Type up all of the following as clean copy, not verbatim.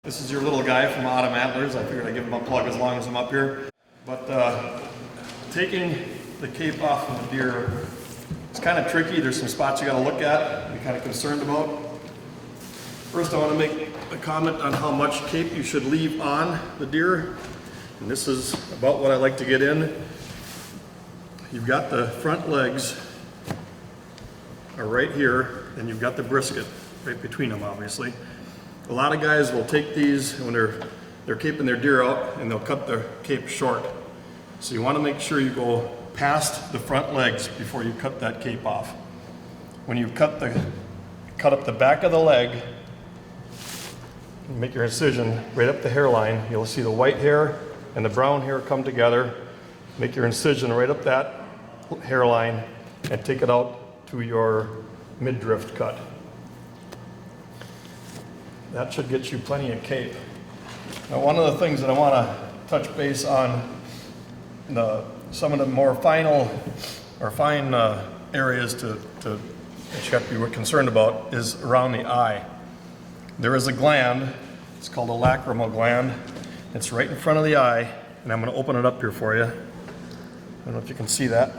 This is your little guy from Autumn Antlers. I figured I'd give him a plug as long as I'm up here. But taking the cape off of the deer, it's kind of tricky. There's some spots you got to look at, be kind of concerned about. First, I want to make a comment on how much cape you should leave on the deer. And this is about what I like to get in. You've got the front legs are right here, and you've got the brisket right between them, obviously. A lot of guys will take these when they're caping their deer out, and they'll cut their cape short. So you want to make sure you go past the front legs before you cut that cape off. When you cut up the back of the leg, make your incision right up the hairline. You'll see the white hair and the brown hair come together. Make your incision right up that hairline and take it out to your midriff cut. That should get you plenty of cape. Now, one of the things that I want to touch base on, some of the more fine areas that you have to be concerned about is around the eye. There is a gland, it's called a lacrimal gland. It's right in front of the eye, and I'm going to open it up here for you. I don't know if you can see that.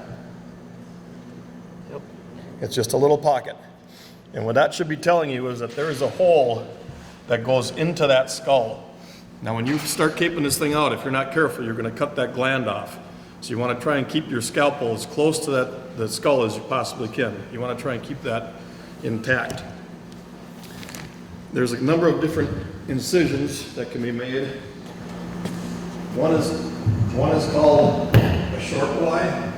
Yep. It's just a little pocket. And what that should be telling you is that there is a hole that goes into that skull. Now when you start caping this thing out, if you're not careful, you're going to cut that gland off. So you want to try and keep your scalpel as close to the skull as you possibly can. You want to try and keep that intact. There's a number of different incisions that can be made. One is called a short Y.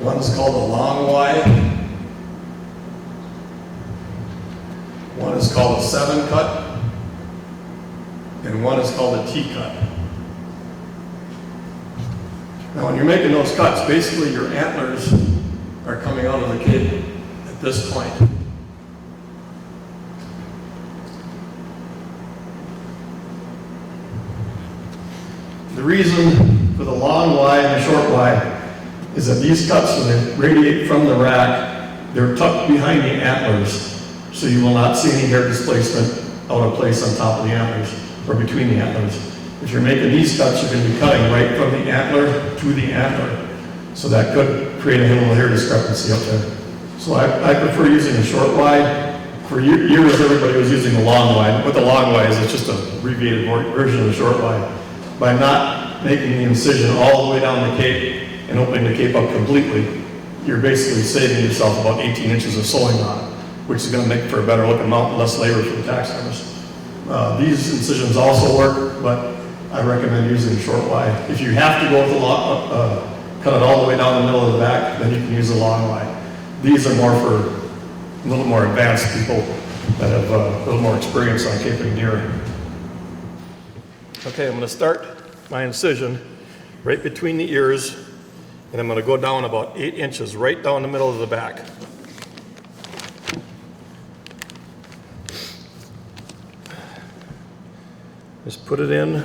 One's called a long Y. One is called a 7 cut, and one is called a T cut. Now when you're making those cuts, basically your antlers are coming out of the cape at this point. The reason for the long Y and the short Y is that these cuts, when they radiate from the rack, they're tucked behind the antlers. So you will not see any hair displacement out of place on top of the antlers or between the antlers. If you're making these cuts, you're going to be cutting right from the antler to the antler. So that could create a little hair discrepancy up there. So I prefer using a short Y. For years, everybody was using a long Y. What the long Y is, it's just an abbreviated version of the short Y. By not making the incision all the way down the cape and opening the cape up completely, you're basically saving yourself about 18 inches of sewing on it, which is going to make for a better looking mount and less labor for the taxidermist. These incisions also work, but I recommend using a short Y. If you have to go with the long, cut it all the way down the middle of the back, then you can use a long Y. These are more for a little more advanced people that have a little more experience on caping deer. Okay, I'm going to start my incision right between the ears, and I'm going to go down about 8 inches, right down the middle of the back. Just put it in.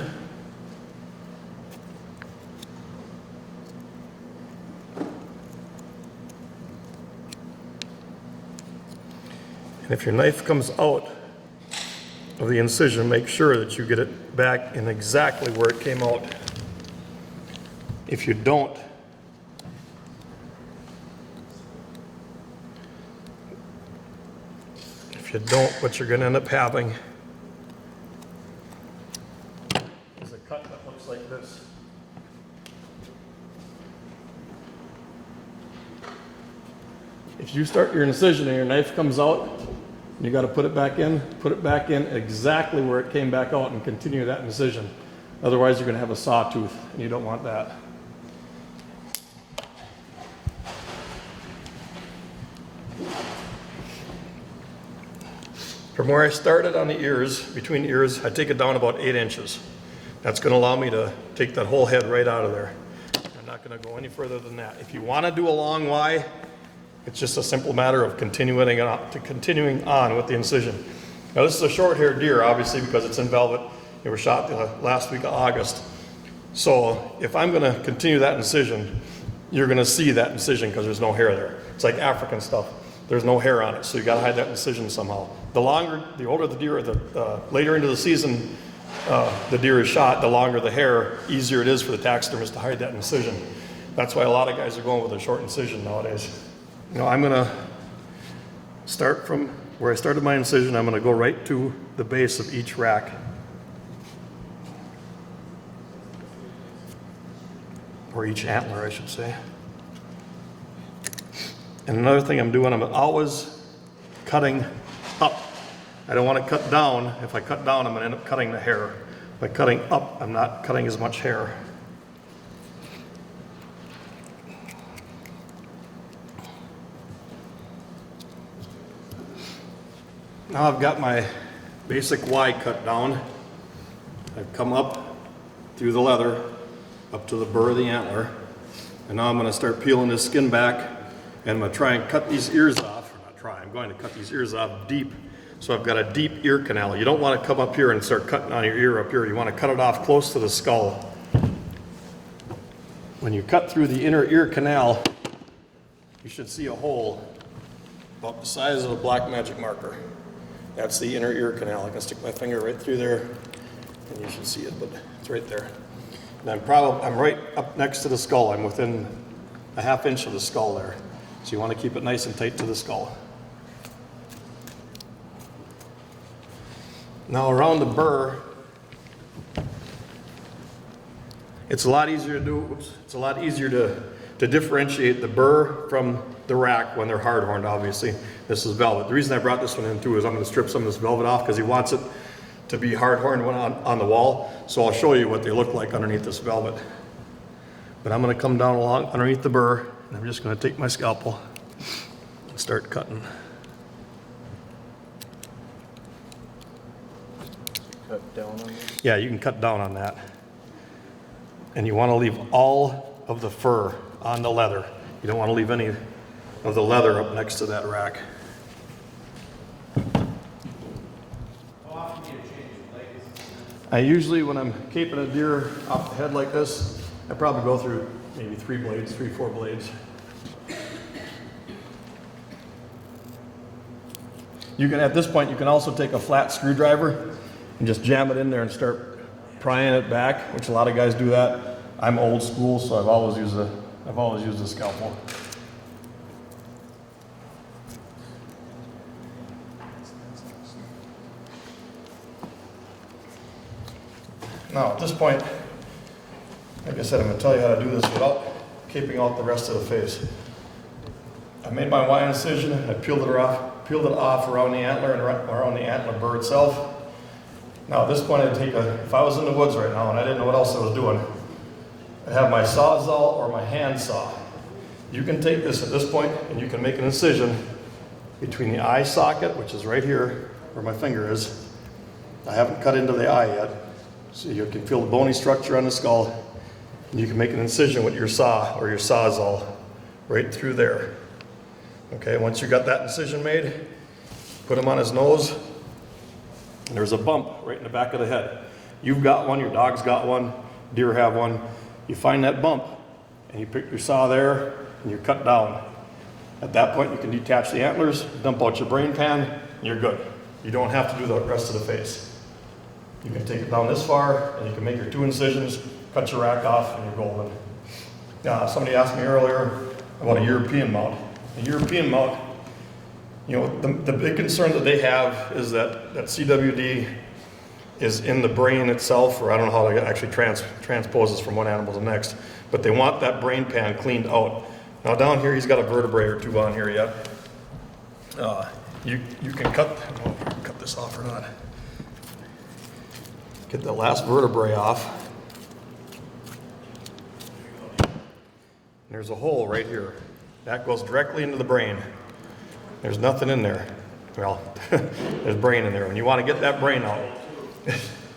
And if your knife comes out of the incision, make sure that you get it back in exactly where it came out. If you don't, what you're going to end up having is a cut that looks like this. If you start your incision and your knife comes out, you got to put it back in exactly where it came back out and continue that incision. Otherwise, you're going to have a sawtooth, and you don't want that. From where I started on the ears, between the ears, I take it down about 8 inches. That's going to allow me to take that whole head right out of there. I'm not going to go any further than that. If you want to do a long Y, it's just a simple matter of continuing on with the incision. Now this is a short-haired deer, obviously, because it's in velvet. It was shot the last week of August. So if I'm going to continue that incision, you're going to see that incision because there's no hair there. It's like African stuff. there's no hair on it, so you gotta hide that incision somehow. The older the deer, the later into the season the deer is shot, the longer the hair, easier it is for the taxidermist to hide that incision. That's why a lot of guys are going with a short incision nowadays. I'm gonna start from where I started my incision. I'm gonna go right to the base of each rack. Or each antler, I should say. And another thing I'm doing, I'm always cutting up. I don't want to cut down. If I cut down, I'm going to end up cutting the hair. By cutting up, I'm not cutting as much hair. Now I've got my basic Y cut down. I've come up through the leather, up to the burr of the antler. And now I'm going to start peeling this skin back. And I'm going to try and cut these ears off, or not try, I'm going to cut these ears off deep. So I've got a deep ear canal. You don't want to come up here and start cutting on your ear up here. You want to cut it off close to the skull. When you cut through the inner ear canal, you should see a hole about the size of a black magic marker. That's the inner ear canal. I can stick my finger right through there, and you should see it, but it's right there. And I'm right up next to the skull. I'm within a ½ inch of the skull there. So you want to keep it nice and tight to the skull. Now around the burr, it's a lot easier to do. It's a lot easier to differentiate the burr from the rack when they're hard horned. Obviously, this is velvet. The reason I brought this one in too is I'm going to strip some of this velvet off because he wants it to be hard horned when on the wall. So I'll show you what they look like underneath this velvet. But I'm going to come down along underneath the burr, and I'm just going to take my scalpel and start cutting. Cut down on this? Yeah, you can cut down on that. And you want to leave all of the fur on the leather. You don't want to leave any of the leather up next to that rack. How often do you change the blades? I usually, when I'm caping a deer off the head like this, I probably go through maybe 4 blades. You can, at this point, you can also take a flat screwdriver and just jam it in there and start prying it back, which a lot of guys do that. I'm old school, so I've always used a scalpel. Now, at this point, like I said, I'm going to tell you how to do this without caping out the rest of the face. I made my Y incision, I peeled it off around the antler and around the antler burr itself. Now at this point if I was in the woods right now and I didn't know what else I was doing, I'd have my Sawzall or my hand saw. You can take this at this point and you can make an incision between the eye socket, which is right here where my finger is. I haven't cut into the eye yet, so you can feel the bony structure on the skull. And you can make an incision with your saw or your Sawzall right through there. Okay, once you got that incision made, put him on his nose, and there's a bump right in the back of the head. You've got one, your dog's got one, deer have one. You find that bump, and you pick your saw there, and you cut down. At that point, you can detach the antlers, dump out your brain pan, and you're good. You don't have to do the rest of the face. You can take it down this far, and you can make your 2 incisions, cut your rack off, and you're golden. Somebody asked me earlier about a European mount. A European mount, you know, the big concern that they have is that CWD is in the brain itself, or I don't know how it actually transposes from one animal to the next, but they want that brain pan cleaned out. Now down here, he's got a vertebrae or 2 on here yet. You can cut, I don't know if I can cut this off or not. Get the last vertebrae off. There's a hole right here. That goes directly into the brain. There's nothing in there. Well, there's brain in there. When you want to get that brain out,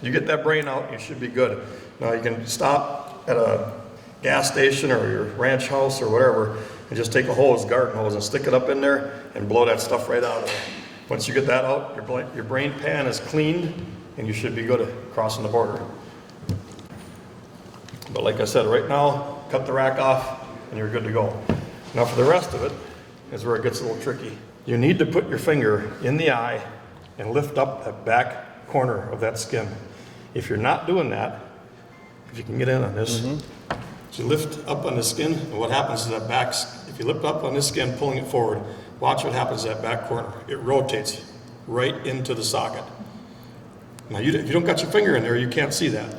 you get that brain out, you should be good. Now you can stop at a gas station or your ranch house or whatever and just take a hose, garden hose, and stick it up in there and blow that stuff right out of there. Once you get that out, your brain pan is cleaned and you should be good at crossing the border. But like I said, right now, cut the rack off and you're good to go. Now for the rest of it is where it gets a little tricky. You need to put your finger in the eye and lift up the back corner of that skin. If you're not doing that, if you can get in on this, so you lift up on the skin, and what happens is that if you lift up on this skin, pulling it forward, watch what happens to that back corner. It rotates right into the socket. Now, if you don't got your finger in there, you can't see that.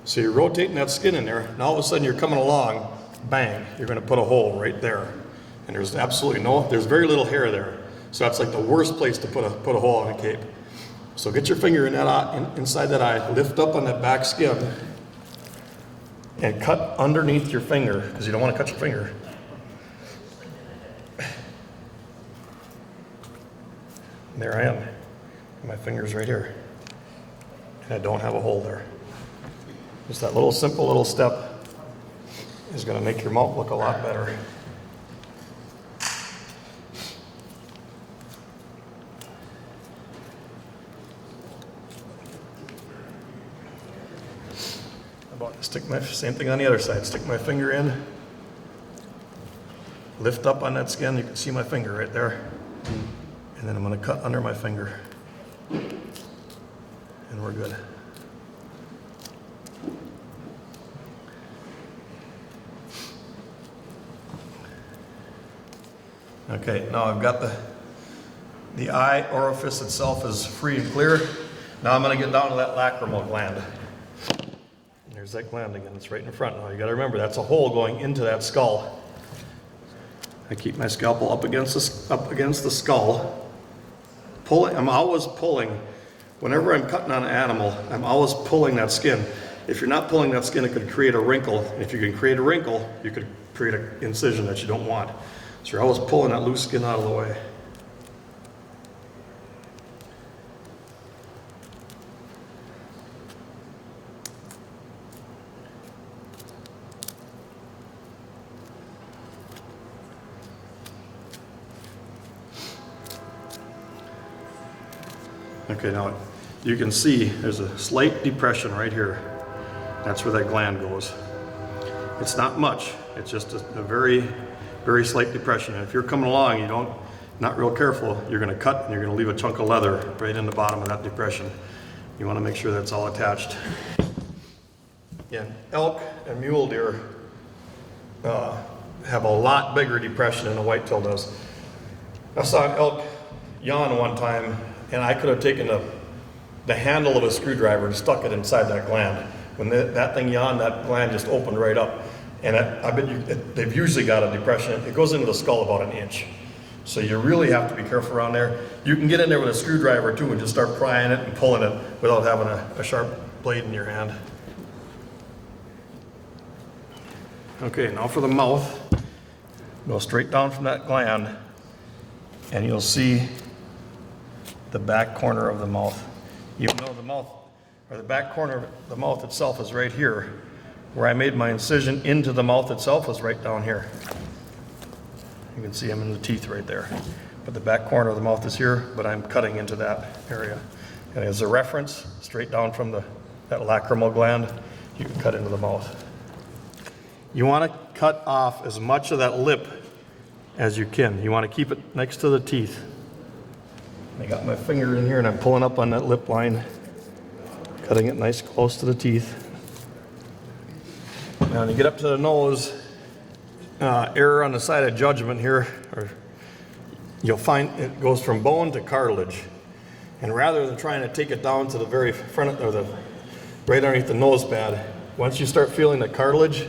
So you're rotating that skin in there, and all of a sudden you're coming along, bang, you're gonna put a hole right there. And there's there's very little hair there. So that's like the worst place to put a hole in a cape. So get your finger in that eye, inside that eye, lift up on that back skin, and cut underneath your finger, because you don't want to cut your finger. And there I am. My finger's right here. And I don't have a hole there. Just that little simple little step is going to make your mouth look a lot better. Same thing on the other side. Stick my finger in, lift up on that skin. You can see my finger right there. And then I'm going to cut under my finger. And we're good. Okay, now I've got the eye orifice itself is free and clear. Now I'm going to get down to that lacrimal gland. There's that gland again, it's right in front. Now you got to remember, that's a hole going into that skull. I keep my scalpel up against the skull. I'm always pulling. Whenever I'm cutting on an animal, I'm always pulling that skin. If you're not pulling that skin, it could create a wrinkle. If you can create a wrinkle, you could create an incision that you don't want. So you're always pulling that loose skin out of the way. Okay, now you can see there's a slight depression right here. That's where that gland goes. It's not much. It's just a very, very slight depression. And if you're coming along, not real careful, you're going to cut and you're going to leave a chunk of leather right in the bottom of that depression. You want to make sure that's all attached. Yeah, elk and mule deer have a lot bigger depression than a whitetail does. I saw an elk yawn one time, and I could have taken the handle of a screwdriver and stuck it inside that gland. When that thing yawned, that gland just opened right up. And I bet they've usually got a depression. It goes into the skull about an inch. So you really have to be careful around there. You can get in there with a screwdriver too and just start prying it and pulling it without having a sharp blade in your hand. Okay, now for the mouth. Go straight down from that gland, and you'll see the back corner of the mouth. Even though the back corner of the mouth itself is right here, where I made my incision into the mouth itself is right down here. You can see them in the teeth right there. But the back corner of the mouth is here, but I'm cutting into that area. And as a reference, straight down from that lacrimal gland, you can cut into the mouth. You want to cut off as much of that lip as you can. You want to keep it next to the teeth. I got my finger in here and I'm pulling up on that lip line, cutting it nice close to the teeth. Now when you get up to the nose, error on the side of judgment here, or you'll find it goes from bone to cartilage. And rather than trying to take it down to the very front, or right underneath the nose pad, once you start feeling the cartilage,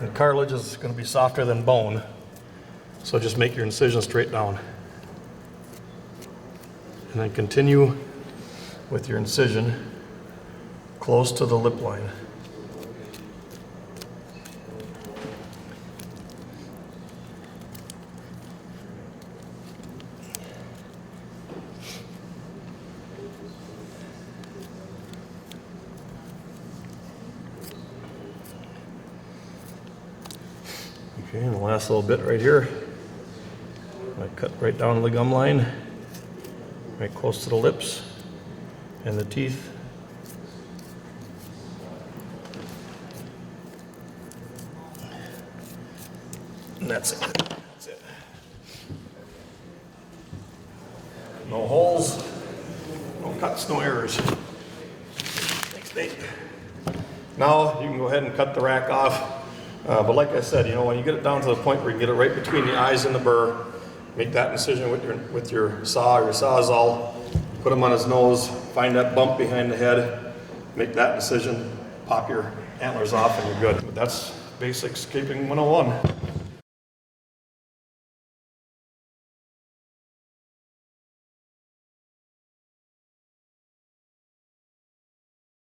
and cartilage is going to be softer than bone, so just make your incision straight down. And then continue with your incision close to the lip line. Okay, and the last little bit right here, I cut right down to the gum line. Right close to the lips and the teeth. And that's it. That's it. No holes, no cuts, no errors. Thanks, Nate. Now you can go ahead and cut the rack off. But like I said, you know, when you get it down to the point where you can get it right between the eyes and the burr, make that incision with your saw or your sawzall, put them on his nose, find that bump behind the head, make that incision, pop your antlers off, and you're good. But that's basic scaping 101.